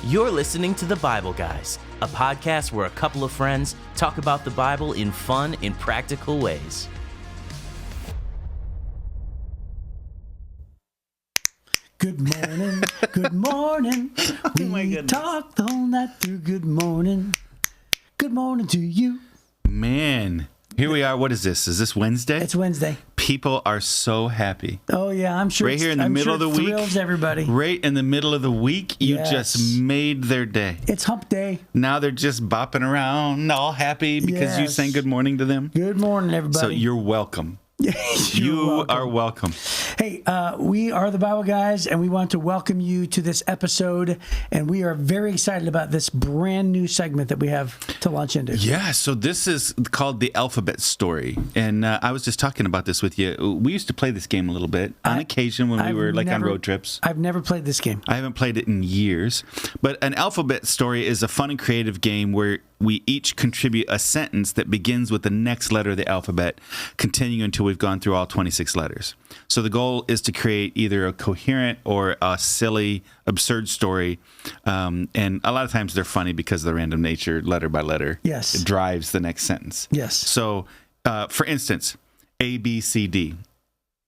You're listening to The Bible Guys, a podcast where a couple of friends talk about the Bible in fun and practical ways. Good morning, good morning. We talk the whole night through. Good morning to you. Man, here we are. What is this? Is this Wednesday? It's Wednesday. People are so happy. Oh yeah, I'm sure. Right here in the middle of the week, thrills everybody. Right in the middle of the week, you just made their day. It's Hump Day. Now they're just bopping around, all happy because you sang good morning to them. Good morning, everybody. So you're welcome. You are welcome. Hey, we are the Bible Guys, and we want to welcome you to this episode. And we are very excited about this brand new segment that we have to launch into. Yeah, so this is called the Alphabet Story. And I was just talking about this with you. We used to play this game a little bit on occasion when we were on road trips. I've never played this game. I haven't played it in years. But an Alphabet Story is a fun and creative game where we each contribute a sentence that begins with the next letter of the alphabet, continuing until we've gone through all 26 letters. So the goal is to create either a coherent or a silly, absurd story. And a lot of times they're funny because of the random nature, letter by letter. Yes. It drives the next sentence. Yes. So, for instance, A, B, C, D.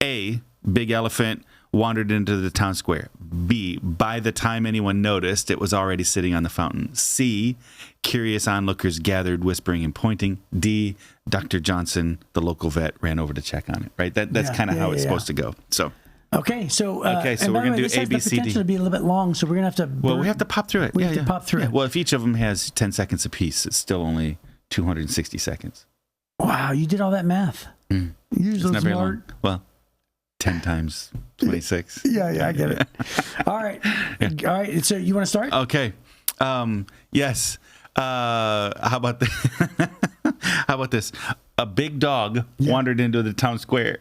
A, big elephant, wandered into the town square. B, by the time anyone noticed, it was already sitting on the fountain. C, curious onlookers gathered, whispering and pointing. D, Dr. Johnson, the local vet, ran over to check on it. Right? That's kind of how it's supposed to go. So. Okay, so we're going to do A, B, C, D. Potential to be a little bit long, so we're going to have to. Well, we have to pop through it. We have to pop through it. Well, if each of them has 10 seconds apiece, it's still only 260 seconds. Wow, you did all that math. It's not very long. Well, 10 times 26. Yeah, I get it. All right. Yeah. All right. So you want to start? Okay. Yes. How about How about this? A big dog wandered into the town square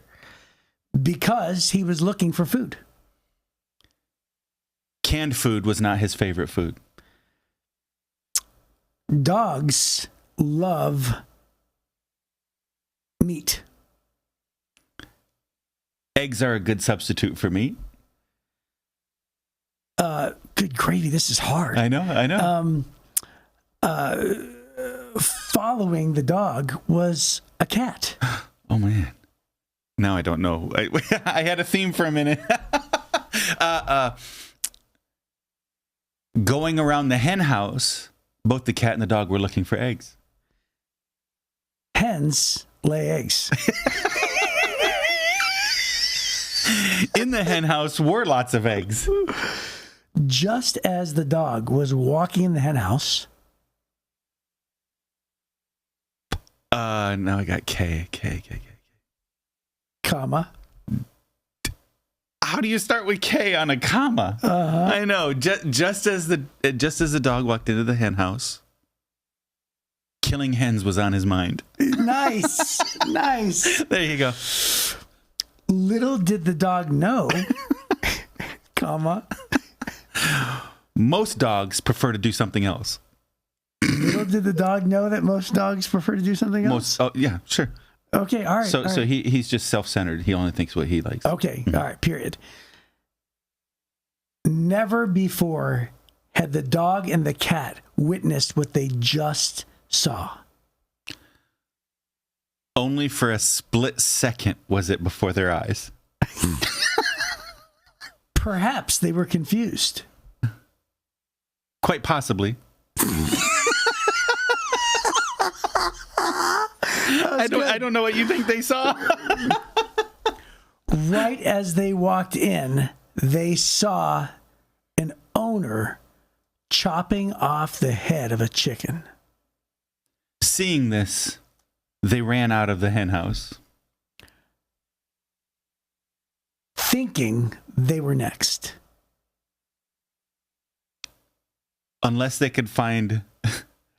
because he was looking for food. Canned food was not his favorite food. Dogs love meat. Eggs are a good substitute for meat. Good gravy. This is hard. I know. Following the dog was a cat. Oh, man. Now I don't know. I had a theme for a minute. Going around the hen house, both the cat and the dog were looking for eggs. Hens lay eggs. In the hen house were lots of eggs. Just as the dog was walking in the hen house. Now I got K. Comma. How do you start with K on a comma? Uh-huh. I know. Just as the dog walked into the hen house, killing hens was on his mind. Nice. There you go. Little did the dog know, comma. Most dogs prefer to do something else. Little did the dog know that most dogs prefer to do something else? Oh, yeah, sure. Okay, all right. So he's just self-centered. He only thinks what he likes. Okay, all right, period. Never before had the dog and the cat witnessed what they just saw. Only for a split second was it before their eyes. Perhaps they were confused. Quite possibly. I don't know what you think they saw. Right as they walked in, they saw an owner chopping off the head of a chicken. Seeing this, they ran out of the hen house, thinking they were next. Unless they could find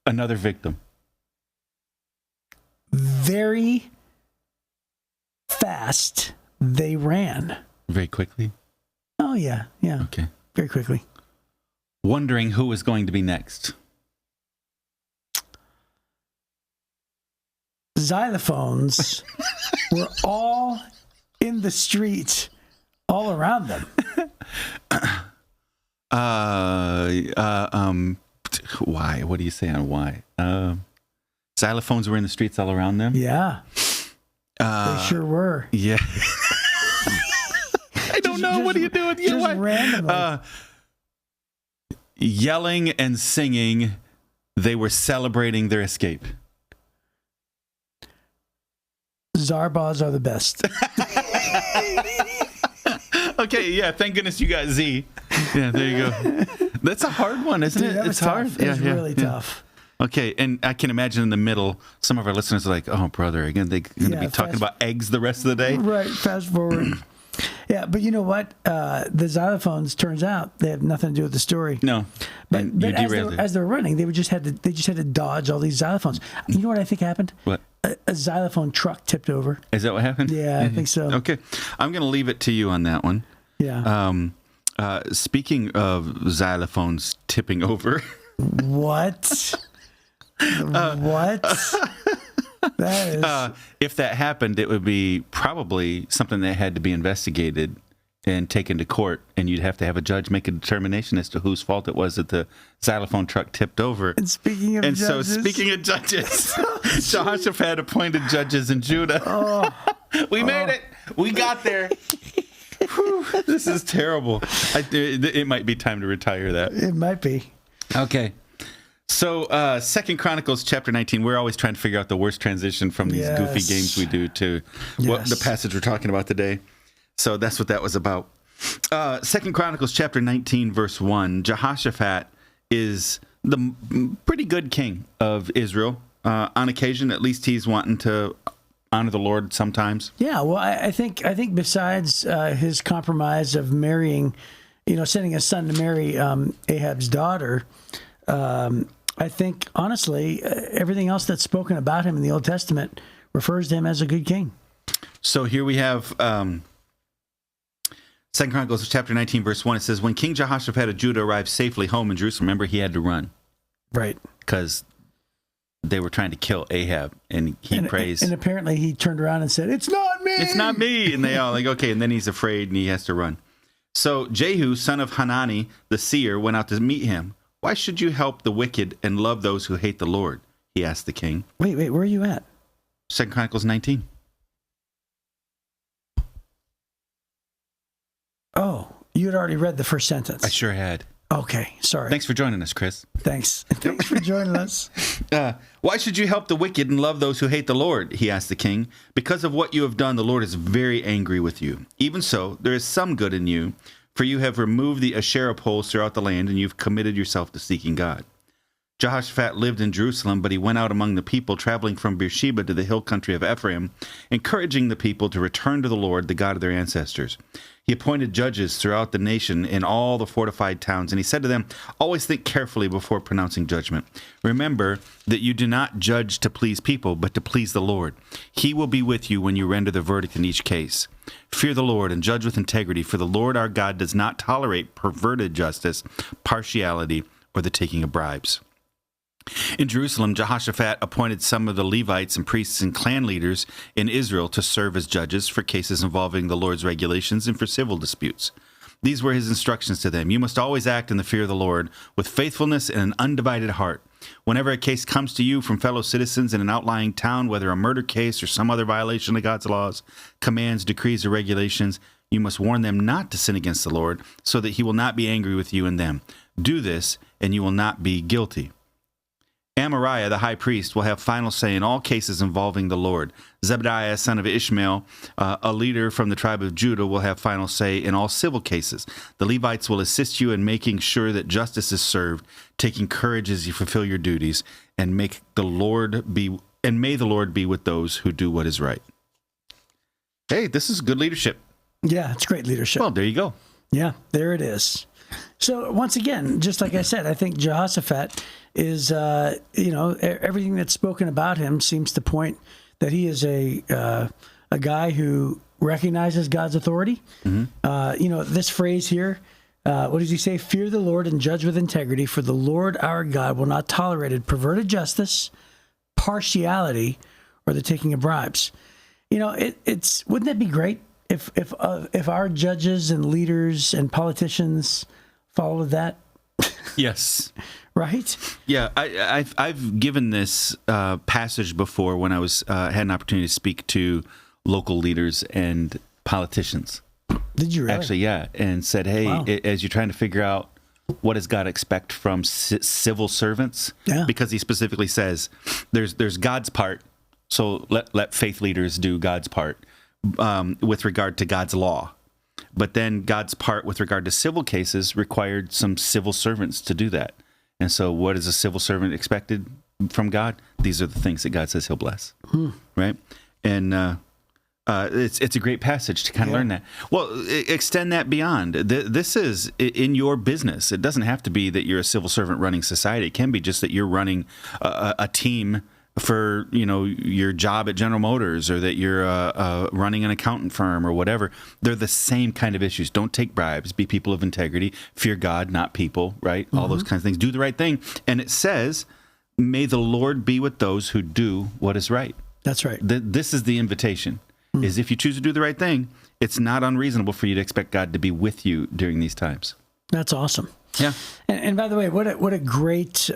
another victim. Very fast, they ran. Very quickly? Oh, yeah. Okay. Very quickly. Wondering who was going to be next. Xylophones were all in the street all around them. Why? What do you say on why? Xylophones were in the streets all around them. Yeah. They sure were. Yeah. I don't know. What are you doing? Just randomly. Yelling and singing, they were celebrating their escape. Zarbas are the best. Okay, yeah. Thank goodness you got Z. Yeah, there you go. That's a hard one, isn't it? It's hard. It's really tough. Okay, and I can imagine in the middle, some of our listeners are like, "Oh, brother, again, they're going to be talking about eggs the rest of the day." Right. Fast forward. Yeah, but you know what? The xylophones, turns out, they have nothing to do with the story. No, but as they were running, they just had to dodge all these xylophones. You know what I think happened? What? A xylophone truck tipped over. Is that what happened? Yeah, I think so. Okay, I'm going to leave it to you on that one. Yeah. Speaking of xylophones tipping over, what? What? That is. If that happened, it would be probably something that had to be investigated and taken to court, and you'd have to have a judge make a determination as to whose fault it was that the xylophone truck tipped over. And speaking of judges, Jehoshaphat appointed judges in Judah. We made it. We got there. Whew, this is terrible. It might be time to retire that. It might be. Okay. So, 2 Chronicles chapter 19, we're always trying to figure out the worst transition from these goofy games we do to what the passage we're talking about today. So that's what that was about. 2 Chronicles chapter 19, verse 1, Jehoshaphat is the pretty good king of Israel. On occasion, at least he's wanting to honor the Lord sometimes. Yeah, well, I think besides his compromise of marrying, sending his son to marry Ahab's daughter, I think, honestly, everything else that's spoken about him in the Old Testament refers to him as a good king. So here we have 2 Chronicles chapter 19, verse 1. It says, when King Jehoshaphat of Judah arrived safely home in Jerusalem, remember, he had to run. Right. Because they were trying to kill Ahab, and he prays. And apparently he turned around and said, "It's not me! It's not me!" And they all like, okay, and then he's afraid, and he has to run. So Jehu, son of Hanani, the seer, went out to meet him. Why should you help the wicked and love those who hate the Lord? He asked the king. Wait, where are you at? 2 Chronicles 19. Oh, you had already read the first sentence. I sure had. Okay, sorry. Thanks for joining us, Chris. Thanks for joining us. Why should you help the wicked and love those who hate the Lord? He asked the king. Because of what you have done, the Lord is very angry with you. Even so, there is some good in you, for you have removed the Asherah poles throughout the land, and you've committed yourself to seeking God. Jehoshaphat lived in Jerusalem, but he went out among the people, traveling from Beersheba to the hill country of Ephraim, encouraging the people to return to the Lord, the God of their ancestors. He appointed judges throughout the nation in all the fortified towns, and he said to them, always think carefully before pronouncing judgment. Remember that you do not judge to please people, but to please the Lord. He will be with you when you render the verdict in each case. Fear the Lord and judge with integrity, for the Lord our God does not tolerate perverted justice, partiality, or the taking of bribes. In Jerusalem, Jehoshaphat appointed some of the Levites and priests and clan leaders in Israel to serve as judges for cases involving the Lord's regulations and for civil disputes. These were his instructions to them. You must always act in the fear of the Lord with faithfulness and an undivided heart. Whenever a case comes to you from fellow citizens in an outlying town, whether a murder case or some other violation of God's laws, commands, decrees, or regulations, you must warn them not to sin against the Lord, so that he will not be angry with you and them. Do this, and you will not be guilty. Amariah, the high priest, will have final say in all cases involving the Lord. Zebediah, son of Ishmael, a leader from the tribe of Judah, will have final say in all civil cases. The Levites will assist you in making sure that justice is served, taking courage as you fulfill your duties, and may the Lord be with those who do what is right. Hey, this is good leadership. Yeah, it's great leadership. Well, there you go. Yeah, there it is. So once again, just like I said, I think Jehoshaphat is, everything that's spoken about him seems to point that he is a guy who recognizes God's authority. Mm-hmm. This phrase here, what does he say? Fear the Lord and judge with integrity, for the Lord our God will not tolerate perverted justice, partiality, or the taking of bribes. It's wouldn't that be great if our judges and leaders and politicians follow that, Yes. right? Yeah, I've given this passage before when I was had an opportunity to speak to local leaders and politicians. Did you really? Actually, yeah, and said, hey, Wow. as you're trying to figure out what does God expect from civil servants, Yeah. because he specifically says there's God's part, so let faith leaders do God's part with regard to God's law. But then God's part with regard to civil cases required some civil servants to do that. And so what is a civil servant expected from God? These are the things that God says he'll bless. Right? And it's a great passage to kind of learn that. Well, extend that beyond. This is in your business. It doesn't have to be that you're a civil servant running society. It can be just that you're running a team for your job at General Motors, or that you're running an accountant firm or whatever. They're the same kind of issues. Don't take bribes. Be people of integrity. Fear God, not people. Right? All those kinds of things. Do the right thing. And it says, "May the Lord be with those who do what is right." That's right. This is the invitation. Is if you choose to do the right thing, it's not unreasonable for you to expect God to be with you during these times. That's awesome. Yeah. And by the way, what a great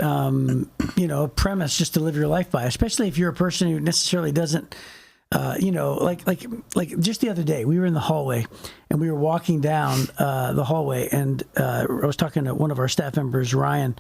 premise just to live your life by, especially if you're a person who necessarily doesn't, like just the other day we were in the hallway and we were walking down the hallway, and I was talking to one of our staff members, Ryan,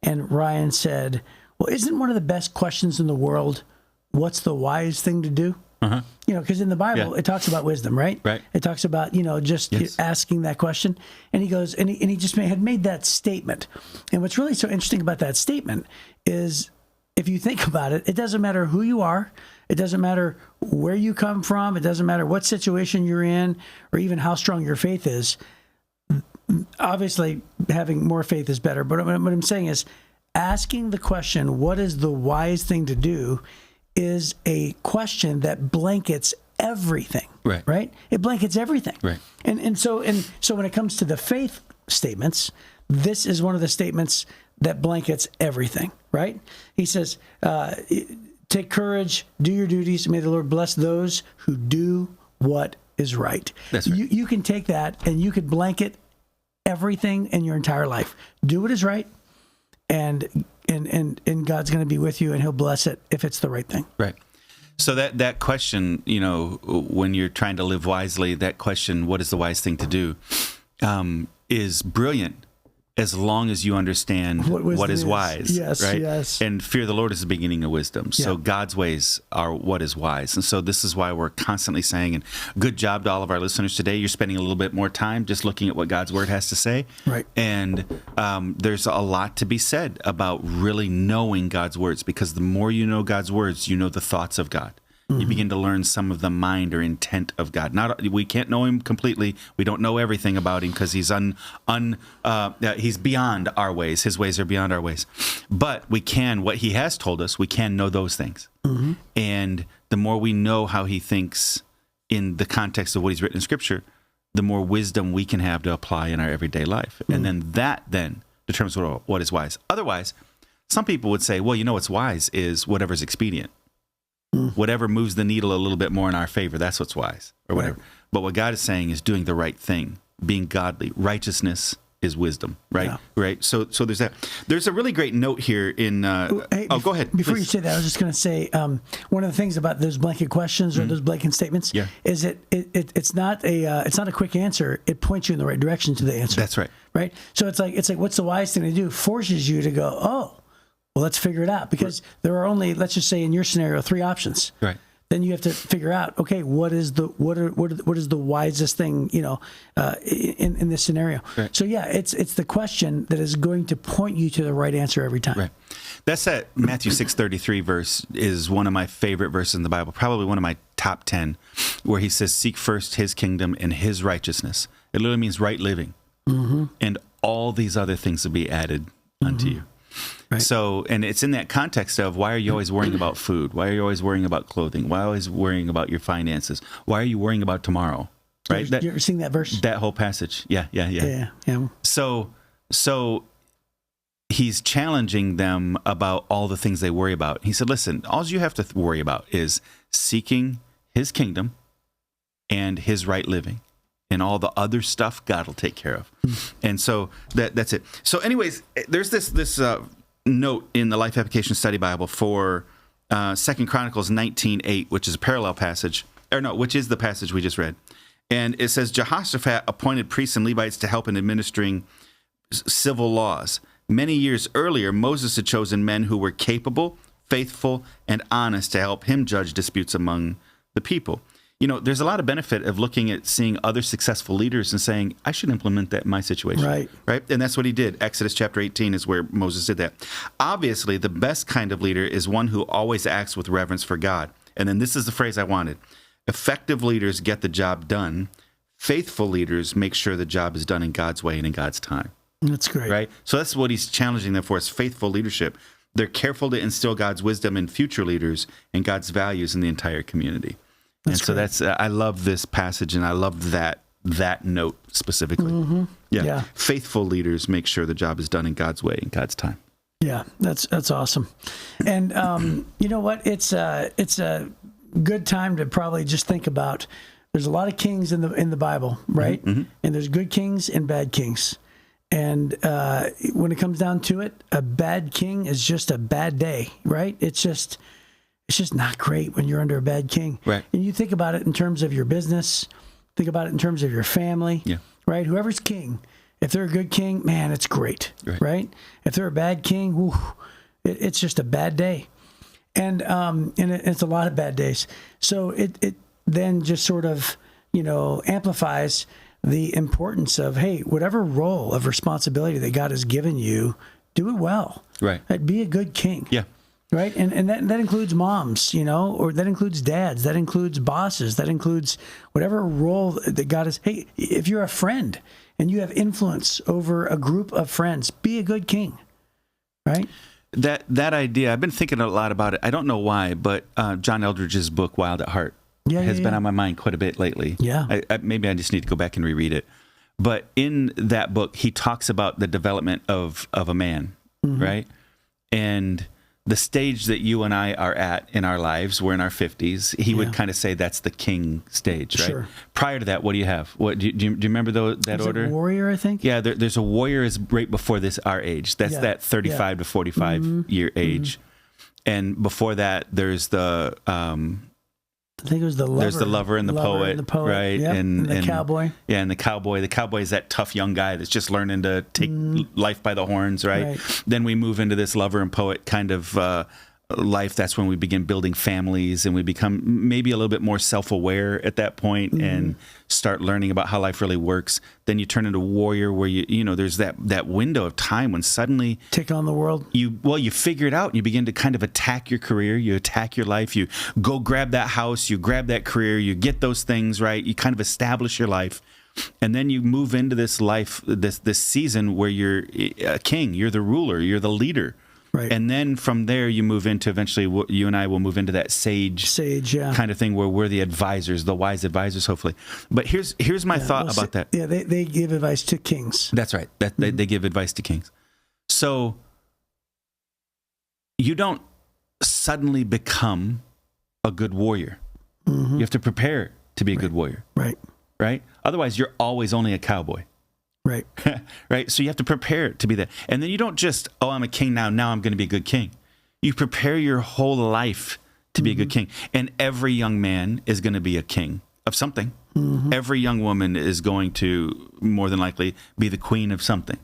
and Ryan said, "Well, isn't one of the best questions in the world, what's the wise thing to do?" Uh-huh. Because in the Bible, it talks about wisdom, right? Right. It talks about, just asking that question. And he goes, and he just had made that statement. And what's really so interesting about that statement is, if you think about it, it doesn't matter who you are. It doesn't matter where you come from. It doesn't matter what situation you're in, or even how strong your faith is. Obviously, having more faith is better. But what I'm saying is, asking the question, what is the wise thing to do, is a question that blankets everything. Right? It blankets everything. Right. And so when it comes to the faith statements, this is one of the statements that blankets everything, right? He says, take courage, do your duties, may the Lord bless those who do what is right. That's right. You can take that and you could blanket everything in your entire life. Do what is right, and God's going to be with you, and he'll bless it if it's the right thing. Right. So that question, when you're trying to live wisely, that question, what is the wise thing to do, is brilliant, as long as you understand what is wise. Yes, right? yes. And fear the Lord is the beginning of wisdom. So God's ways are what is wise. And so this is why we're constantly saying, and good job to all of our listeners today. You're spending a little bit more time just looking at what God's word has to say. Right. And there's a lot to be said about really knowing God's words, because the more you know God's words, you know the thoughts of God. You begin to learn some of the mind or intent of God. We can't know him completely. We don't know everything about him because he's he's beyond our ways. His ways are beyond our ways. But we can, what he has told us, we can know those things. And the more we know how he thinks in the context of what he's written in Scripture, the more wisdom we can have to apply in our everyday life. And then that determines what is wise. Otherwise, some people would say, well, what's wise is whatever's expedient. Whatever moves the needle a little bit more in our favor, that's what's wise, or whatever. Right. But what God is saying is doing the right thing, being godly. Righteousness is wisdom, right? Yeah. Right. So there's that. There's a really great note here in. Go ahead. Before please. you say that, I was just going to say one of the things about those blanket questions or those blanket statements is it's not a quick answer. It points you in the right direction to the answer. That's right. Right. So it's like what's the wise thing to do? Forces you to go, oh, well, let's figure it out, because there are only, let's just say in your scenario, 3 options. Right. Then you have to figure out, okay, what is the wisest thing, in this scenario. Right. So it's the question that is going to point you to the right answer every time. Right. That's that Matthew 6:33 verse is one of my favorite verses in the Bible, probably one of my top 10, where he says, "Seek first his kingdom and his righteousness." It literally means right living, and all these other things will be added unto you. Right. So, and it's in that context of, why are you always worrying about food? Why are you always worrying about clothing? Why are you always worrying about your finances? Why are you worrying about tomorrow? Right? You ever seen that verse? That whole passage. Yeah. So he's challenging them about all the things they worry about. He said, listen, all you have to worry about is seeking his kingdom and his right living. and all the other stuff God will take care of. And so that's it. So anyways, there's this note in the Life Application Study Bible for 2 Chronicles 19:8, which is a parallel passage, which is the passage we just read. And it says, Jehoshaphat appointed priests and Levites to help in administering civil laws. Many years earlier, Moses had chosen men who were capable, faithful, and honest to help him judge disputes among the people. You know, there's a lot of benefit of looking at seeing other successful leaders and saying, I should implement that in my situation. Right? And that's what he did. Exodus chapter 18 is where Moses did that. Obviously, the best kind of leader is one who always acts with reverence for God. And then this is the phrase I wanted. Effective leaders get the job done. Faithful leaders make sure the job is done in God's way and in God's time. That's great. Right? So that's what he's challenging them for, is faithful leadership. They're careful to instill God's wisdom in future leaders and God's values in the entire community. That's I love this passage, and I love that note specifically. Mm-hmm. Yeah. Faithful leaders make sure the job is done in God's way and God's time. Yeah, that's awesome. And you know what? It's a good time to probably just think about. There's a lot of kings in the Bible, right? Mm-hmm. And there's good kings and bad kings. And when it comes down to it, a bad king is just a bad day, right? It's just not great when you're under a bad king. Right. And you think about it in terms of your business, think about it in terms of your family, right? Whoever's king, if they're a good king, man, it's great, right? If they're a bad king, it's just a bad day. And it's a lot of bad days. So it then just sort of, amplifies the importance of, hey, whatever role of responsibility that God has given you, do it well. Right. Be a good king. Yeah. Right. And that includes moms, or that includes dads, that includes bosses, that includes whatever role that God has. Hey, if you're a friend and you have influence over a group of friends, be a good king. Right. That idea, I've been thinking a lot about it. I don't know why, but John Eldridge's book, Wild at Heart, has been on my mind quite a bit lately. Yeah. Maybe I just need to go back and reread it. But in that book, he talks about the development of a man, right? And the stage that you and I are at in our lives, we're in our 50s. He would kind of say that's the king stage, right? Sure. Prior to that, what do you have? What do you remember that order? Warrior, I think. Yeah, there's a warrior is right before our age. That's that 35 to 45 year age, and before that, there's the. I think it was the lover. There's the lover and the poet, right? Yep. And the cowboy. Yeah, and the cowboy. The cowboy is that tough young guy that's just learning to take life by the horns, right? Then we move into this lover and poet kind of life. That's when we begin building families, and we become maybe a little bit more self-aware at that point and start learning about how life really works. Then you turn into warrior, where there's that window of time when suddenly take on the world. You figure it out, and you begin to kind of attack your career, you attack your life, you go grab that house, you grab that career, you get those things right, you kind of establish your life, and then you move into this life, this season where you're a king, you're the ruler, you're the leader. Right. And then from there, you move into, eventually, you and I will move into that sage kind of thing where we're the advisors, the wise advisors, hopefully. But here's my thought about that. Yeah, they give advice to kings. That's right. They give advice to kings. So you don't suddenly become a good warrior. You have to prepare to be a good warrior. Right? Otherwise, you're always only a cowboy. Right. Right. So you have to prepare to be that. And then you don't just, I'm a king now I'm going to be a good king. You prepare your whole life to be a good king. And every young man is going to be a king of something. Every young woman is going to, more than likely, be the queen of something.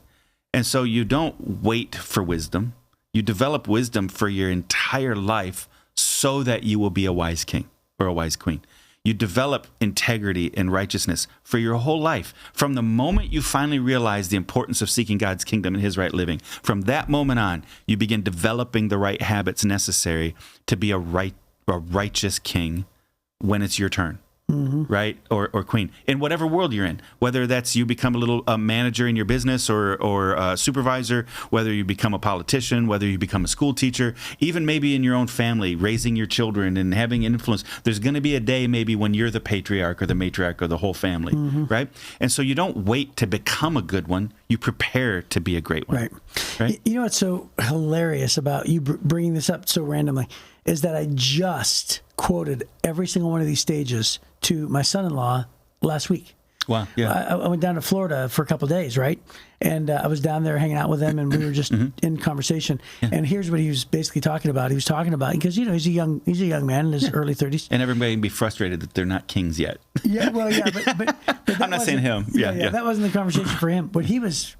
And so you don't wait for wisdom. You develop wisdom for your entire life so that you will be a wise king or a wise queen. You develop integrity and righteousness for your whole life. From the moment you finally realize the importance of seeking God's kingdom and his right living, from that moment on, you begin developing the right habits necessary to be a righteous king when it's your turn. Right? Or queen. In whatever world you're in, whether that's you become a manager in your business or a supervisor, whether you become a politician, whether you become a school teacher, even maybe in your own family, raising your children and having influence, there's going to be a day maybe when you're the patriarch or the matriarch of the whole family, right? And so you don't wait to become a good one. You prepare to be a great one. Right? You know what's so hilarious about you bringing this up so randomly is that I just quoted every single one of these stages to my son-in-law last week. Wow. Yeah. I went down to Florida for a couple of days, right? And I was down there hanging out with him, and we were just in conversation. Yeah. And here's what he was basically talking about. He was talking about, because he's a young man in his early 30s. And everybody can be frustrated that they're not kings yet. Yeah, well, yeah, but I'm not saying him. Yeah, that wasn't the conversation for him. What he was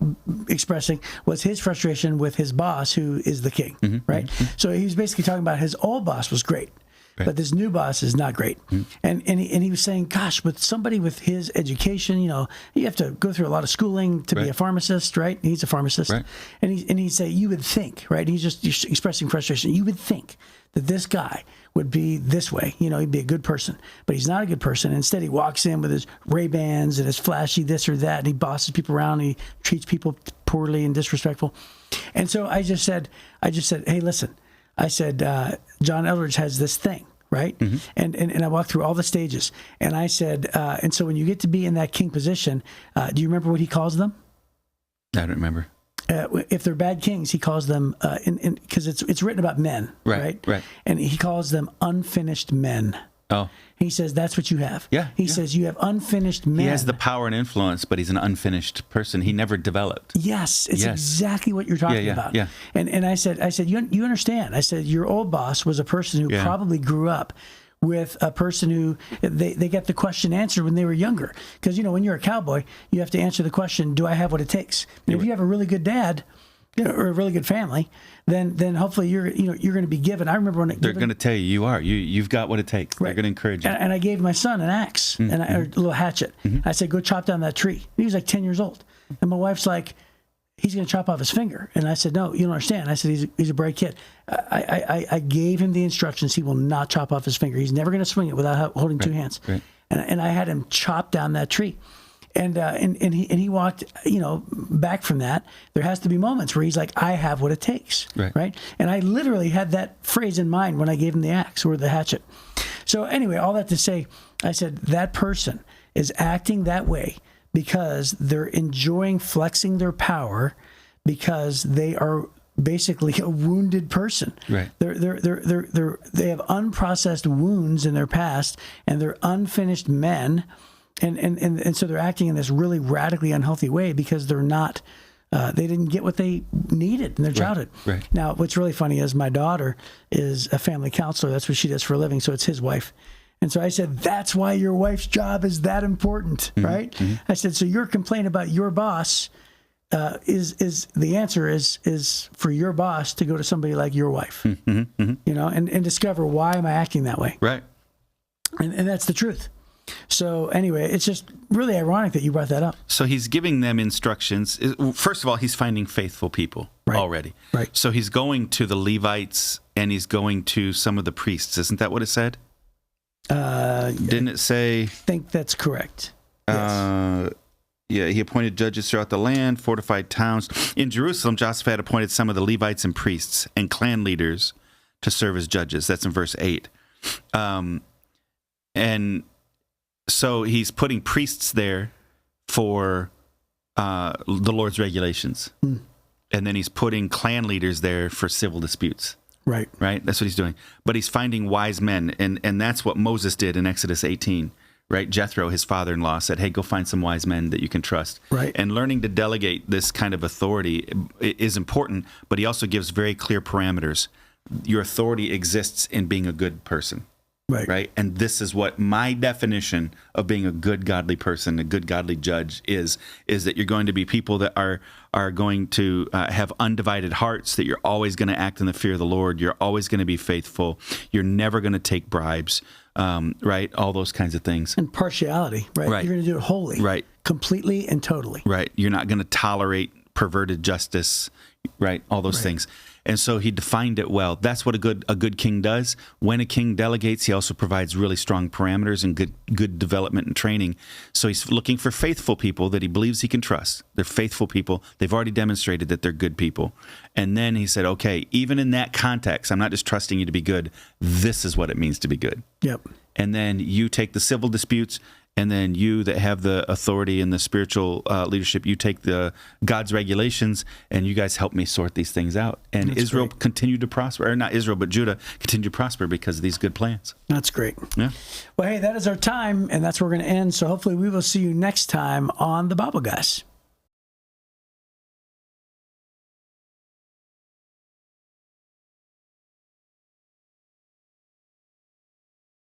expressing was his frustration with his boss, who is the king, right? So he was basically talking about his old boss was great. Right. But this new boss is not great. And he was saying, gosh, with somebody with his education, you have to go through a lot of schooling to be a pharmacist, right? He's a pharmacist. Right. And he'd say, you would think, right? He's just expressing frustration. You would think that this guy would be this way. He'd be a good person. But he's not a good person. Instead, he walks in with his Ray-Bans and his flashy this or that, and he bosses people around, and he treats people poorly and disrespectful. And so I just said, hey, listen. I said, John Eldridge has this thing, right? And I walked through all the stages. And I said, and so when you get to be in that king position, do you remember what he calls them? I don't remember. If they're bad kings, he calls them, because it's written about men, right? And he calls them unfinished men. Oh. He says, that's what you have. Yeah. He says, you have unfinished men. He has the power and influence, but he's an unfinished person. He never developed. Yes. It's exactly what you're talking about. Yeah. And I said, you understand. I said, your old boss was a person who probably grew up with a person who they get the question answered when they were younger. Because, when you're a cowboy, you have to answer the question, do I have what it takes? And if you have a really good dad, or a really good family, then hopefully you're going to be given. I remember when they're going to tell you've got what it takes. Right. They're going to encourage you. And I gave my son an axe and a little hatchet. I said, go chop down that tree. And he was like 10 years old, and my wife's like, he's going to chop off his finger. And I said, no, you don't understand. I said, he's a bright kid. I gave him the instructions. He will not chop off his finger. He's never going to swing it without holding two hands. Right. And I had him chop down that tree. And he walked, back from that. There has to be moments where he's like, I have what it takes, right? And I literally had that phrase in mind when I gave him the axe or the hatchet. So anyway, all that to say, I said, that person is acting that way because they're enjoying flexing their power because they are basically a wounded person. Right. They have unprocessed wounds in their past, and they're unfinished men. And so they're acting in this really radically unhealthy way because they're not, they didn't get what they needed in their childhood. Right. Now, what's really funny is my daughter is a family counselor. That's what she does for a living. So it's his wife. And so I said, that's why your wife's job is that important, right? I said, so your complaint about your boss is the answer is for your boss to go to somebody like your wife, and discover, why am I acting that way? Right. And that's the truth. So anyway, it's just really ironic that you brought that up. So he's giving them instructions. First of all, he's finding faithful people already. Right. So he's going to the Levites and he's going to some of the priests. Isn't that what it said? Didn't it say? I think that's correct. Yes. Yeah, he appointed judges throughout the land, fortified towns. In Jerusalem, Jehoshaphat appointed some of the Levites and priests and clan leaders to serve as judges. That's in verse 8. And so he's putting priests there for the Lord's regulations. And then he's putting clan leaders there for civil disputes. Right. That's what he's doing. But he's finding wise men. And that's what Moses did in Exodus 18. Right. Jethro, his father-in-law, said, hey, go find some wise men that you can trust. Right. And learning to delegate this kind of authority is important, but he also gives very clear parameters. Your authority exists in being a good person. Right. And this is what my definition of being a good godly person, a good godly judge is that you're going to be people that are going to have undivided hearts, that you're always going to act in the fear of the Lord. You're always going to be faithful. You're never going to take bribes. Right. All those kinds of things. And partiality. Right. You're going to do it wholly. Right. Completely and totally. Right. You're not going to tolerate perverted justice. Right. All those things. And so he defined it well. That's what a good king does. When a king delegates, he also provides really strong parameters and good development and training. So he's looking for faithful people that he believes he can trust. They're faithful people. They've already demonstrated that they're good people. And then he said, okay, even in that context, I'm not just trusting you to be good. This is what it means to be good. Yep. And then you take the civil disputes and then you that have the authority and the spiritual leadership, you take the God's regulations, and you guys help me sort these things out. And That's Israel great. continued to prosper, or not Israel, but Judah continued to prosper because of these good plans. That's great. Yeah. Well, hey, that is our time, and that's where we're going to end. So hopefully we will see you next time on the Bible Guys.